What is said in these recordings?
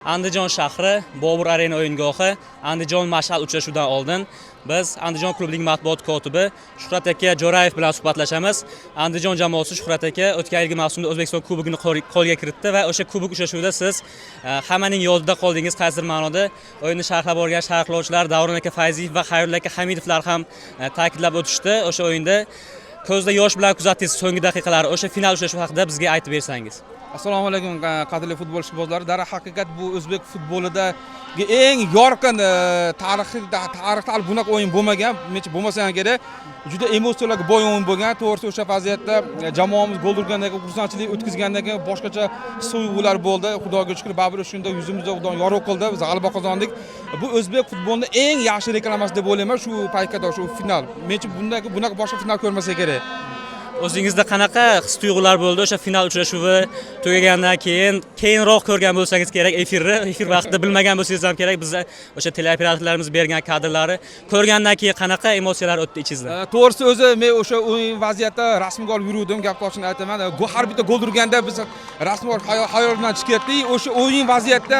Andijon shahri, Bobur Arena o'yingohi, Andijon Mash'al uchrashuvidan oldin biz Andijon klubining matbuot kotibi Shuhrat aka Jo'rayev bilan suhbatlashamiz. Andijon jamoasi Shuhrat aka o'tgan yilgi mavsumda O'zbekiston kubogini qo'lga kiritdi va o'sha kubok uchrashuvida siz hammaning yodida qoldingiz qaysidir ma'noda. O'yinni sharhlab borgan sharhlovchilar Davron aka Fayziyev va Xayrulla aka Hamidovlar ham ta'kidlab o'tishdi. O'sha o'yinda ko'zda yosh bilan kuzatdingiz so'nggi daqiqalar. O'sha final uchrashuvi haqida bizga aytib bersangiz. Assalomu alaykum qadrli futbol ishqibozlari. Darhaqiqat bu o'zbek futbolidagi eng yorqin tarixda bunaqa o'yin bo'lmagan. Menimcha bo'lmasa ham kerak. Juda emotsiyalarga boy o'yin bo'lgan. To'g'risi o'sha vaziyatda jamoamiz gol urgandan keyin, xursandchilik o'tkazgandan keyin boshqacha his-tuyg'ular bo'ldi. Xudoga shukr, baribir shunda yuzimizda Xudo yorug' qildi. Biz g'alaba qozondik. Bu o'zbek futbolining eng yaxshi reklamasi deb o'ylayman shu paytda, shu final. Menimcha bunaqa boshqa final ko'rmasa kerak. O'zingizda qanaqa his-tuyg'ular bo'ldi o'sha final uchrashuvi tugagandan keyin, keyinroq ko'rgan bo'lsangiz kerak efir vaqtida bilmagan bo'lsangiz ham kerak. Bizga o'sha teleoperatorlarimiz bergan kadrlari ko'rgandan keyin qanaqa emotsiyalar o'tdi ichingizdan? To'g'risi o'zi men o'sha o'yin vaziyatda rasmga olib yuruvdim, gap ochig'ini aytaman. Har bitta gol urganda biz rasmga xayolimdan chiqyapti. O'sha o'yin vaziyatda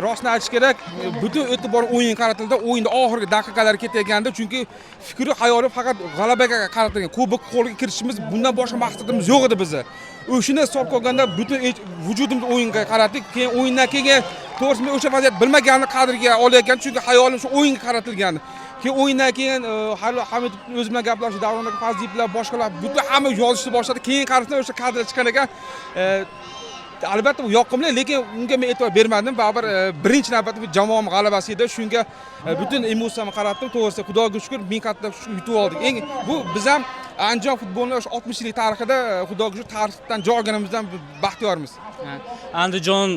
rostni aytish kerak, butun e'tibor o'yin qaratildi. O'yinda oxirgi daqiqalar ketayotganda, chunki fikri xayoli faqat g'alabaga qaratilgan. Kubok qo'lga kiritishimiz bundan boshqa maqsadimiz yo'q edi bizda. O'shini hisobga olganda butun vujudimizni o'yinga qaratdik. Keyin o'yindan keyin to'g'risi men o'sha vaziyat bilmaganimni qadriga olayotgan, chunki hayolim shu o'yinga qaratilgan. Keyin o'yindan keyin Hamid o'zi bilan gaplashib, Davron aka Fazliyev bilan boshqalar butun hamma yozishni boshladi. Keyin qarasam o'sha kadr chiqqan ekan. Albatta bu yoqimli, lekin unga men e'tibor bermadim. Baribir birinchi navbatda bu jamoam g'alabasi edi. Shunga butun emotsiyamni qaratdim. To'g'risi Xudoga shukr, ming qatla yutib oldik. Bu biz ham Andijon futbolining 60 yillik tarixida Xudoga shukr tarixdan joy olganimizdan baxtiyormiz. Andijon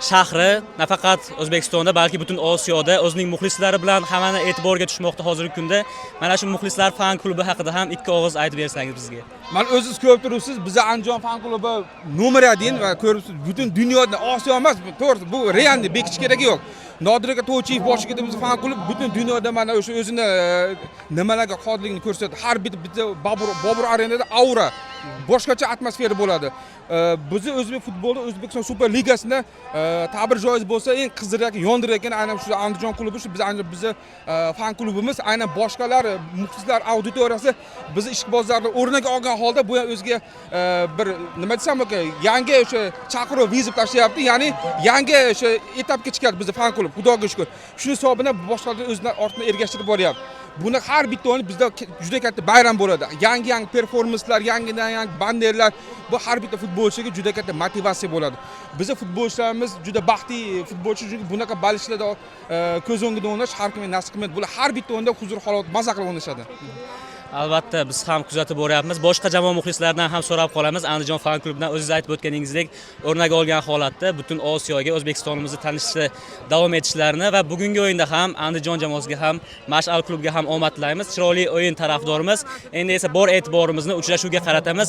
shahri nafaqat O'zbekistonda, balki butun Osiyoda o'zining muxlislari bilan hammani e'tiborga tushmoqda hozirgi kunda. Mana shu muxlislar fan klubi haqida ham ikki og'iz aytib bersangiz bizga. Mana o'zingiz ko'rib turibsiz, bizning Andijon fan klubi nomer 1 va ko'ribsiz, butun dunyoda, Osiyo emas, to'g'ri, bu realni bekitish keragi yo'q. Nodir aka To'chiyev boshchiligida bizning fan klub butun dunyoda mana o'sha o'zini nimalarga qodirligini ko'rsatdi. Har bitta Bobur Arenada aura, boshqacha atmosfera bo'ladi. Bizni o'zbek futboli, O'zbekiston Super Ligasida ta'bir joiz bo'lsa, eng qizdirayotgan, yondirayotgan aynan shu Andijon klubi, shu bizni fan klubimiz, aynan boshqalar, muxlislar auditoriyasi bizni ishqibozlarni o'rniga olgan holda bu ham o'ziga bir nima desam, yangi o'sha chaqiruv vizib tashlayapti. Ya'ni yangi o'sha etapga chiqadi bizni fan klub, Xudoga shukr. Shuni hisobidan boshqalar o'zidan ortdan ergashtirib boryapti. Buni har bitta o'yin bizda juda katta bayram bo'ladi. Yangi performanslar, yangi banderlar, bu har bitta futbolchiga juda katta motivatsiya bo'ladi. Bizning futbolchilarimiz juda baxtli futbolchi, chunki bunaqa balishlarda ko'z o'ngida o'ynash har kimga nasib qilmaydi. Bular har bitta o'yinda huzur holat, maza qilib o'ynashadi. Albatta biz ham kuzatib boryapmiz. Boshqa jamoa muxlislaridan ham so'rab qolamiz. Andijon fan klubidan o'zingiz aytib o'tganingizdek, o'rnak olgan holatda butun Osiyoga O'zbekistonimizni tanishishda davom etishlarini va bugungi o'yinda ham Andijon jamoasiga ham, Mash'al klubiga ham omad tilaymiz. Chiroyli o'yin tarafdorimiz. Endi esa bor e'tiborimizni uchrashuvga qaratamiz.